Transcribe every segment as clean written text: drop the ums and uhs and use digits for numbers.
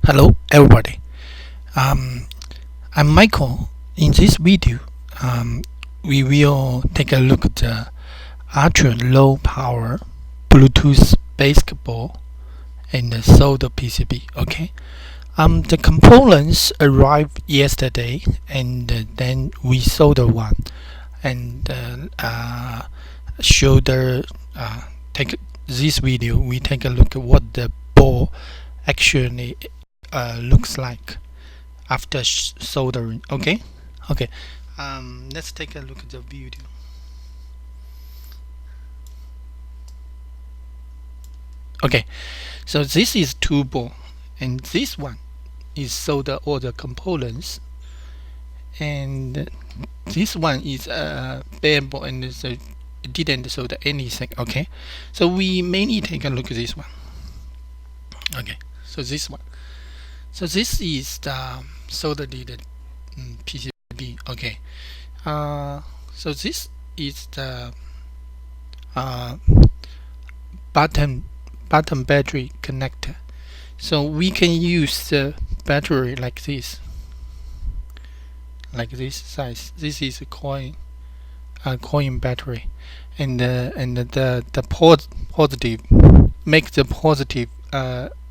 Hello everybody, um, I'm Michael. In this video, we will take a look at the ultra low power Bluetooth basketball and the soldered PCB. Okay, the components arrived yesterday, and then we soldered one and show the take this video. We take a look at what the ball actually looks like after soldering. Okay. Let's take a look at the video. Okay, so this is two ball, and this one is solder all the components, and this one is a bare ball and didn't solder anything. Okay, so we mainly take a look at this one. Okay, so this one. So this is the soldered PCB. Okay, so this is the bottom battery connector. So we can use the battery like this size. This is a coin battery, and the positive, make the positive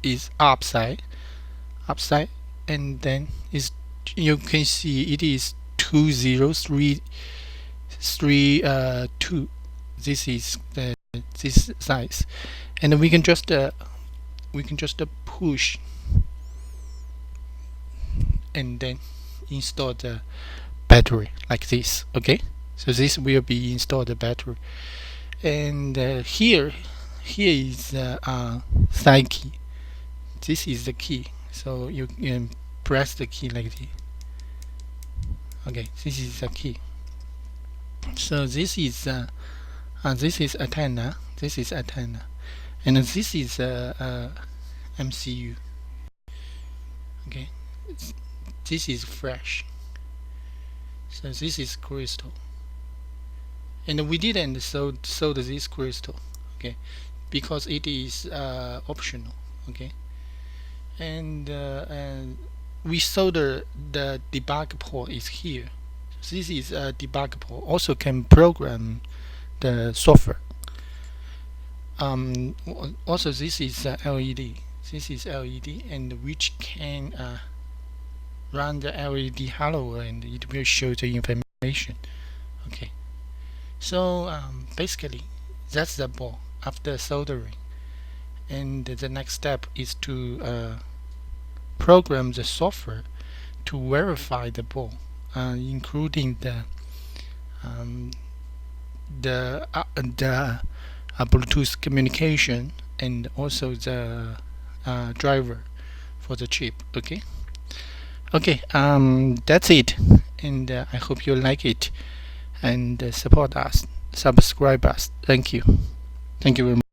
is upside, and then is, you can see it is 2032. This is this size, and we can just push and then install the battery like this. Okay, so this will be installed the battery, and here is the side key. This is the key, so you can press the key like this. Okay, this is the key. So this is antenna. This is antenna, and this is MCU. Okay, this is flash. So this is crystal, and we didn't solder this crystal. Okay, because it is optional. Okay, and we solder the debug port is here. This is a debug port. Also can program the software. Also this is LED. This is LED, and which can run the LED hello, and it will show the information. Okay, so basically that's the ball after soldering, and the next step is to program the software to verify the ball, including the Bluetooth communication, and also the driver for the chip. Okay, that's it, and I hope you like it, and support us, subscribe us. Thank you very much.